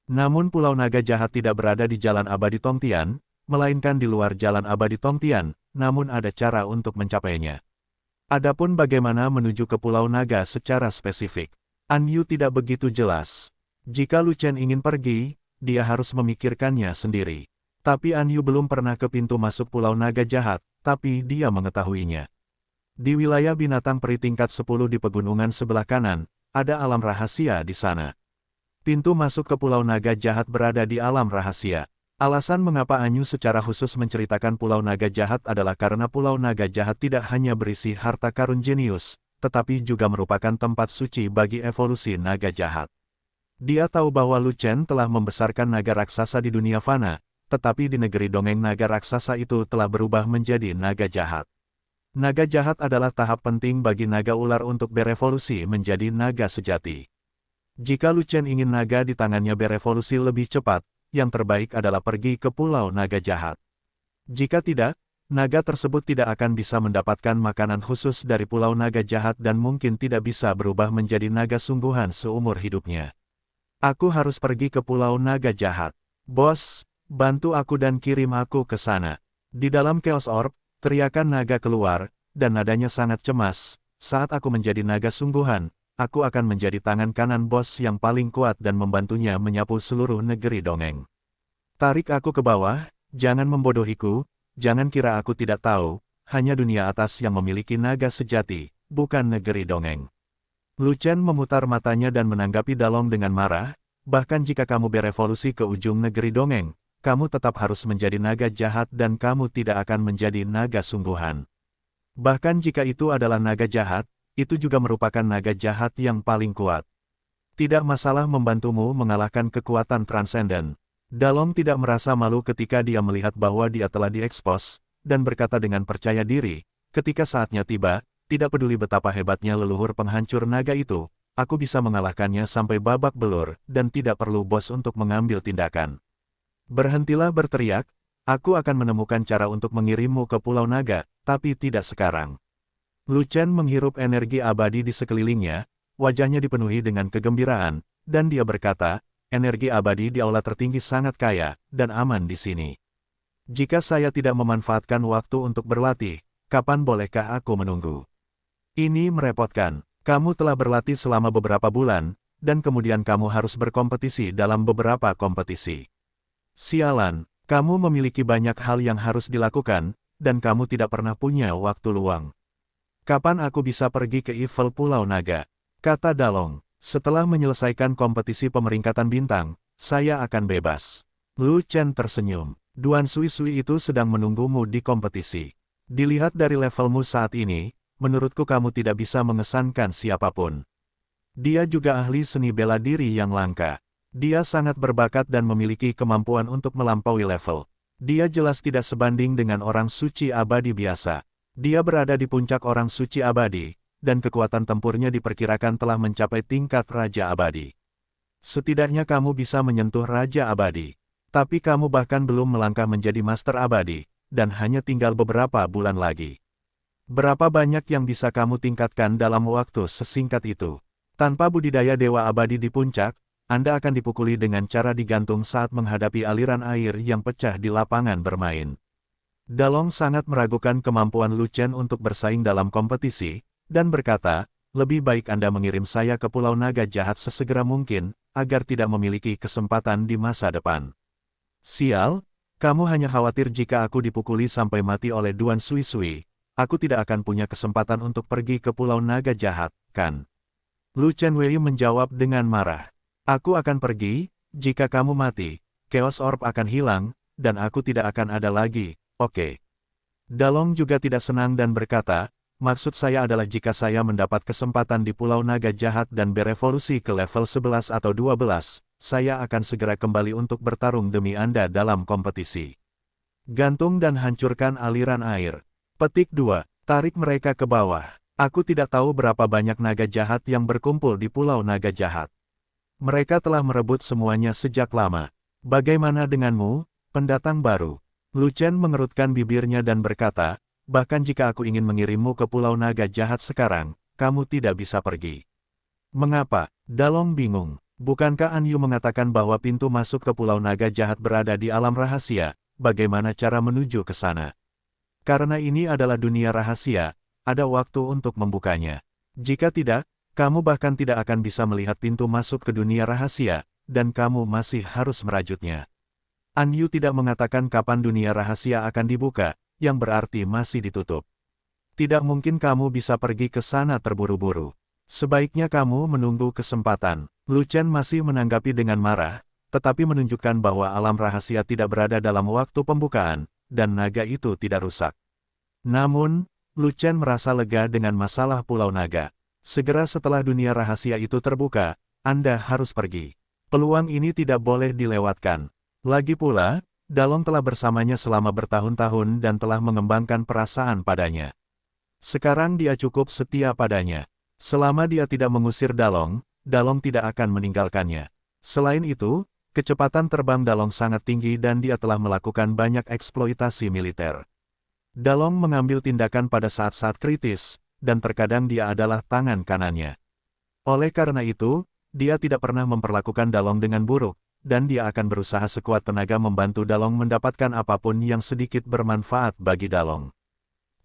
Namun Pulau Naga Jahat tidak berada di Jalan Abadi Tongtian, melainkan di luar Jalan Abadi Tongtian, namun ada cara untuk mencapainya. Adapun bagaimana menuju ke Pulau Naga secara spesifik, An Yu tidak begitu jelas. Jika Lu Chen ingin pergi, dia harus memikirkannya sendiri. Tapi An Yu belum pernah ke pintu masuk Pulau Naga Jahat, tapi dia mengetahuinya. Di wilayah binatang peri tingkat 10 di pegunungan sebelah kanan, ada alam rahasia di sana. Pintu masuk ke Pulau Naga Jahat berada di alam rahasia. Alasan mengapa An Yu secara khusus menceritakan Pulau Naga Jahat adalah karena Pulau Naga Jahat tidak hanya berisi harta karun jenius, tetapi juga merupakan tempat suci bagi evolusi naga jahat. Dia tahu bahwa Lu Chen telah membesarkan naga raksasa di dunia fana, tetapi di negeri dongeng naga raksasa itu telah berubah menjadi naga jahat. Naga jahat adalah tahap penting bagi naga ular untuk berevolusi menjadi naga sejati. Jika Lu Chen ingin naga di tangannya berevolusi lebih cepat, yang terbaik adalah pergi ke Pulau Naga Jahat. Jika tidak, naga tersebut tidak akan bisa mendapatkan makanan khusus dari Pulau Naga Jahat dan mungkin tidak bisa berubah menjadi naga sungguhan seumur hidupnya. Aku harus pergi ke Pulau Naga Jahat. Bos, bantu aku dan kirim aku ke sana. Di dalam Chaos Orb, teriakan naga keluar, dan nadanya sangat cemas. Saat aku menjadi naga sungguhan, aku akan menjadi tangan kanan bos yang paling kuat dan membantunya menyapu seluruh negeri dongeng. Tarik aku ke bawah, jangan membodohiku, jangan kira aku tidak tahu, hanya dunia atas yang memiliki naga sejati, bukan negeri dongeng. Lu Chen memutar matanya dan menanggapi Dalong dengan marah, bahkan jika kamu berevolusi ke ujung negeri dongeng, kamu tetap harus menjadi naga jahat dan kamu tidak akan menjadi naga sungguhan. Bahkan jika itu adalah naga jahat, itu juga merupakan naga jahat yang paling kuat. Tidak masalah membantumu mengalahkan kekuatan transenden. Dalong tidak merasa malu ketika dia melihat bahwa dia telah diekspos, dan berkata dengan percaya diri, ketika saatnya tiba, tidak peduli betapa hebatnya leluhur penghancur naga itu, aku bisa mengalahkannya sampai babak belur, dan tidak perlu bos untuk mengambil tindakan. Berhentilah berteriak, aku akan menemukan cara untuk mengirimmu ke Pulau Naga, tapi tidak sekarang. Lu Chen menghirup energi abadi di sekelilingnya, wajahnya dipenuhi dengan kegembiraan, dan dia berkata, energi abadi di aula tertinggi sangat kaya dan aman di sini. Jika saya tidak memanfaatkan waktu untuk berlatih, kapan bolehkah aku menunggu? Ini merepotkan. Kamu telah berlatih selama beberapa bulan, dan kemudian kamu harus berkompetisi dalam beberapa kompetisi. Sialan, kamu memiliki banyak hal yang harus dilakukan, dan kamu tidak pernah punya waktu luang. Kapan aku bisa pergi ke Eiffel Pulau Naga? Kata Dalong. Setelah menyelesaikan kompetisi pemeringkatan bintang, saya akan bebas. Lu Chen tersenyum. Duan Sui-Sui itu sedang menunggumu di kompetisi. Dilihat dari levelmu saat ini, menurutku kamu tidak bisa mengesankan siapapun. Dia juga ahli seni bela diri yang langka. Dia sangat berbakat dan memiliki kemampuan untuk melampaui level. Dia jelas tidak sebanding dengan orang suci abadi biasa. Dia berada di puncak orang suci abadi, dan kekuatan tempurnya diperkirakan telah mencapai tingkat Raja Abadi. Setidaknya kamu bisa menyentuh Raja Abadi. Tapi kamu bahkan belum melangkah menjadi Master Abadi, dan hanya tinggal beberapa bulan lagi. Berapa banyak yang bisa kamu tingkatkan dalam waktu sesingkat itu? Tanpa budidaya Dewa Abadi di puncak, Anda akan dipukuli dengan cara digantung saat menghadapi aliran air yang pecah di lapangan bermain. Dalong sangat meragukan kemampuan Lu Chen untuk bersaing dalam kompetisi, dan berkata, lebih baik Anda mengirim saya ke Pulau Naga Jahat sesegera mungkin, agar tidak memiliki kesempatan di masa depan. Sial, kamu hanya khawatir jika aku dipukuli sampai mati oleh Duan Sui-Sui. Aku tidak akan punya kesempatan untuk pergi ke Pulau Naga Jahat, kan? Lu Chen Wei menjawab dengan marah. Aku akan pergi, jika kamu mati, Chaos Orb akan hilang, dan aku tidak akan ada lagi. Oke. Dalong juga tidak senang dan berkata, maksud saya adalah jika saya mendapat kesempatan di Pulau Naga Jahat dan berevolusi ke level 11 atau 12, saya akan segera kembali untuk bertarung demi Anda dalam kompetisi. Gantung dan hancurkan aliran air. Petik 2. Tarik mereka ke bawah. Aku tidak tahu berapa banyak naga jahat yang berkumpul di Pulau Naga Jahat. Mereka telah merebut semuanya sejak lama. Bagaimana denganmu, pendatang baru? Lu Chen mengerutkan bibirnya dan berkata, bahkan jika aku ingin mengirimmu ke Pulau Naga Jahat sekarang, kamu tidak bisa pergi. Mengapa? Dalong bingung. Bukankah An Yu mengatakan bahwa pintu masuk ke Pulau Naga Jahat berada di alam rahasia? Bagaimana cara menuju ke sana? Karena ini adalah dunia rahasia, ada waktu untuk membukanya. Jika tidak, kamu bahkan tidak akan bisa melihat pintu masuk ke dunia rahasia, dan kamu masih harus merajutnya. An Yu tidak mengatakan kapan dunia rahasia akan dibuka, yang berarti masih ditutup. Tidak mungkin kamu bisa pergi ke sana terburu-buru. Sebaiknya kamu menunggu kesempatan. Lu Chen masih menanggapi dengan marah, tetapi menunjukkan bahwa alam rahasia tidak berada dalam waktu pembukaan, dan naga itu tidak rusak. Namun, Lu Chen merasa lega dengan masalah Pulau Naga. Segera setelah dunia rahasia itu terbuka, Anda harus pergi. Peluang ini tidak boleh dilewatkan. Lagi pula, Dalong telah bersamanya selama bertahun-tahun dan telah mengembangkan perasaan padanya. Sekarang dia cukup setia padanya. Selama dia tidak mengusir Dalong, Dalong tidak akan meninggalkannya. Selain itu, kecepatan terbang Dalong sangat tinggi dan dia telah melakukan banyak eksploitasi militer. Dalong mengambil tindakan pada saat-saat kritis, dan terkadang dia adalah tangan kanannya. Oleh karena itu, dia tidak pernah memperlakukan Dalong dengan buruk, dan dia akan berusaha sekuat tenaga membantu Dalong mendapatkan apapun yang sedikit bermanfaat bagi Dalong.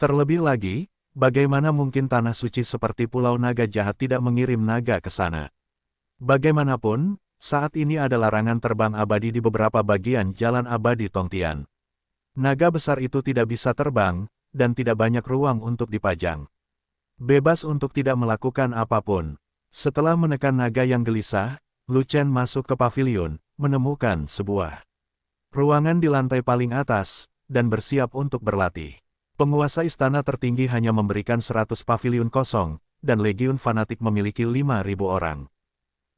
Terlebih lagi, bagaimana mungkin tanah suci seperti Pulau Naga Jahat tidak mengirim naga ke sana? Bagaimanapun, saat ini ada larangan terbang abadi di beberapa bagian jalan abadi Tongtian. Naga besar itu tidak bisa terbang, dan tidak banyak ruang untuk dipajang. Bebas untuk tidak melakukan apapun. Setelah menekan naga yang gelisah, Lu Chen masuk ke pavilion, menemukan sebuah ruangan di lantai paling atas, dan bersiap untuk berlatih. Penguasa istana tertinggi hanya memberikan 100 pavilion kosong, dan legiun fanatik memiliki 5.000 orang.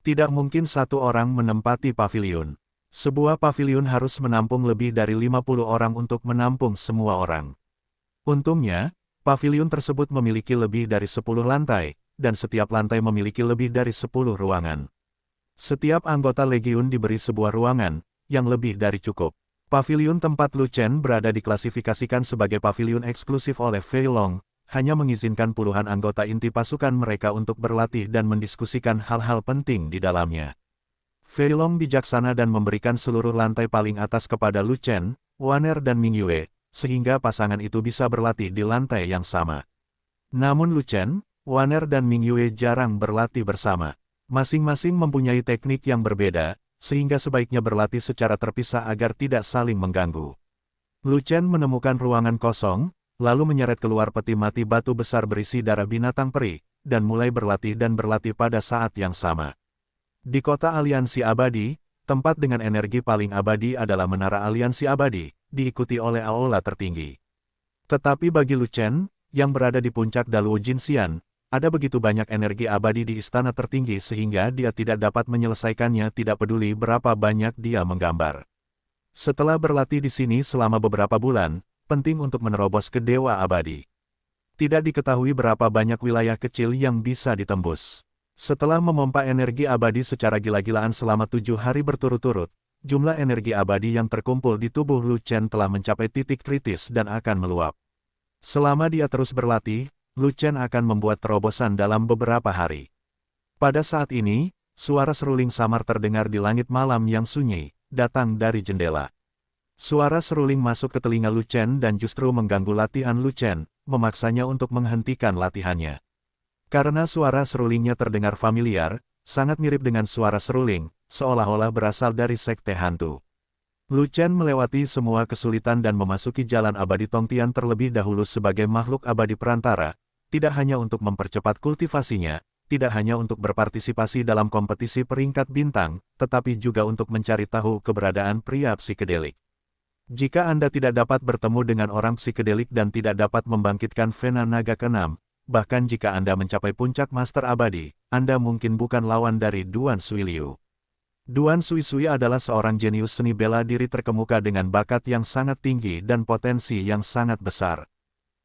Tidak mungkin satu orang menempati pavilion. Sebuah pavilion harus menampung lebih dari 50 orang untuk menampung semua orang. Untungnya, pavilion tersebut memiliki lebih dari 10 lantai, dan setiap lantai memiliki lebih dari 10 ruangan. Setiap anggota legiun diberi sebuah ruangan, yang lebih dari cukup. Pavilion tempat Lu Chen berada diklasifikasikan sebagai pavilion eksklusif oleh Fei Long, hanya mengizinkan puluhan anggota inti pasukan mereka untuk berlatih dan mendiskusikan hal-hal penting di dalamnya. Fei Long bijaksana dan memberikan seluruh lantai paling atas kepada Lu Chen, Waner dan Ming Yue, sehingga pasangan itu bisa berlatih di lantai yang sama. Namun Lu Chen, Waner dan Ming Yue jarang berlatih bersama. Masing-masing mempunyai teknik yang berbeda, sehingga sebaiknya berlatih secara terpisah agar tidak saling mengganggu. Lu Chen menemukan ruangan kosong, lalu menyeret keluar peti mati batu besar berisi darah binatang peri, dan mulai berlatih pada saat yang sama. Di kota aliansi abadi, tempat dengan energi paling abadi adalah menara aliansi abadi, diikuti oleh aula tertinggi. Tetapi bagi Lu Chen, yang berada di puncak Daluo Jinxian, ada begitu banyak energi abadi di istana tertinggi sehingga dia tidak dapat menyelesaikannya tidak peduli berapa banyak dia menggambar. Setelah berlatih di sini selama beberapa bulan, penting untuk menerobos ke Dewa Abadi. Tidak diketahui berapa banyak wilayah kecil yang bisa ditembus. Setelah memompa energi abadi secara gila-gilaan selama 7 hari berturut-turut, jumlah energi abadi yang terkumpul di tubuh Lu Chen telah mencapai titik kritis dan akan meluap. Selama dia terus berlatih, Lu Chen akan membuat terobosan dalam beberapa hari. Pada saat ini, suara seruling samar terdengar di langit malam yang sunyi, datang dari jendela. Suara seruling masuk ke telinga Lu Chen dan justru mengganggu latihan Lu Chen, memaksanya untuk menghentikan latihannya. Karena suara serulingnya terdengar familiar, sangat mirip dengan suara seruling, seolah-olah berasal dari sekte hantu. Lu Chen melewati semua kesulitan dan memasuki jalan abadi Tongtian terlebih dahulu sebagai makhluk abadi perantara, tidak hanya untuk mempercepat kultivasinya, tidak hanya untuk berpartisipasi dalam kompetisi peringkat bintang, tetapi juga untuk mencari tahu keberadaan pria psikedelik. Jika Anda tidak dapat bertemu dengan orang psikedelik dan tidak dapat membangkitkan vena naga ke-6, bahkan jika Anda mencapai puncak Master Abadi, Anda mungkin bukan lawan dari Duan Suiliu. Duan Suisui adalah seorang jenius seni bela diri terkemuka dengan bakat yang sangat tinggi dan potensi yang sangat besar.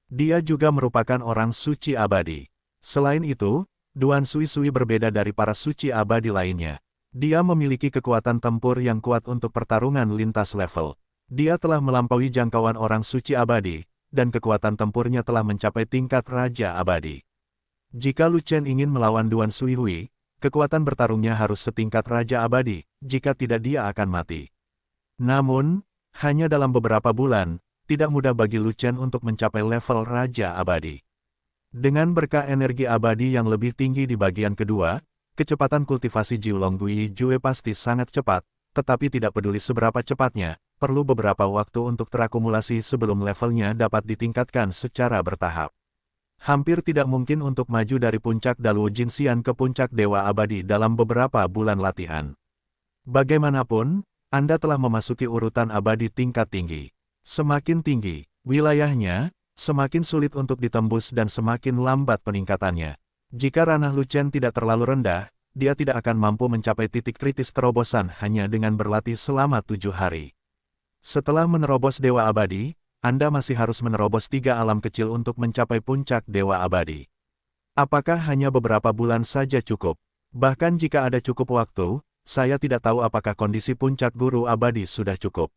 Dia juga merupakan orang suci abadi. Selain itu, Duan Suisui berbeda dari para suci abadi lainnya. Dia memiliki kekuatan tempur yang kuat untuk pertarungan lintas level. Dia telah melampaui jangkauan orang suci abadi, dan kekuatan tempurnya telah mencapai tingkat Raja Abadi. Jika Lu Chen ingin melawan Duan Suihui, kekuatan bertarungnya harus setingkat Raja Abadi, jika tidak dia akan mati. Namun, hanya dalam beberapa bulan, tidak mudah bagi Lu Chen untuk mencapai level Raja Abadi. Dengan berkah energi abadi yang lebih tinggi di bagian kedua, kecepatan kultivasi Jiulong Gui Jue pasti sangat cepat, tetapi tidak peduli seberapa cepatnya, perlu beberapa waktu untuk terakumulasi sebelum levelnya dapat ditingkatkan secara bertahap. Hampir tidak mungkin untuk maju dari puncak Daluo Jinxian ke puncak Dewa Abadi dalam beberapa bulan latihan. Bagaimanapun, Anda telah memasuki urutan abadi tingkat tinggi. Semakin tinggi wilayahnya, semakin sulit untuk ditembus dan semakin lambat peningkatannya. Jika ranah Lu Chen tidak terlalu rendah, dia tidak akan mampu mencapai titik kritis terobosan hanya dengan berlatih selama 7 hari. Setelah menerobos Dewa Abadi, Anda masih harus menerobos 3 alam kecil untuk mencapai puncak Dewa Abadi. Apakah hanya beberapa bulan saja cukup? Bahkan jika ada cukup waktu, saya tidak tahu apakah kondisi puncak Guru Abadi sudah cukup.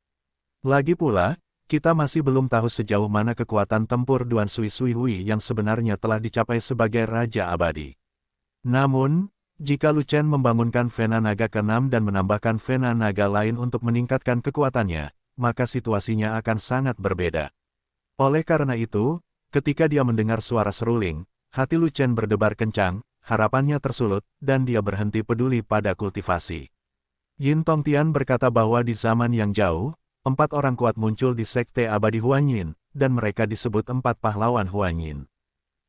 Lagi pula, kita masih belum tahu sejauh mana kekuatan tempur Duan Suisui yang sebenarnya telah dicapai sebagai Raja Abadi. Namun, jika Lu Chen membangunkan vena naga ke-6 dan menambahkan vena naga lain untuk meningkatkan kekuatannya, maka situasinya akan sangat berbeda. Oleh karena itu, ketika dia mendengar suara seruling, hati Lu Chen berdebar kencang, harapannya tersulut, dan dia berhenti peduli pada kultivasi. Yin Tongtian berkata bahwa di zaman yang jauh, 4 orang kuat muncul di sekte abadi Huanyin, dan mereka disebut 4 pahlawan Huanyin.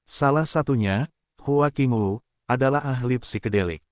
Salah satunya, Hua Qingwu, adalah ahli psikedelik.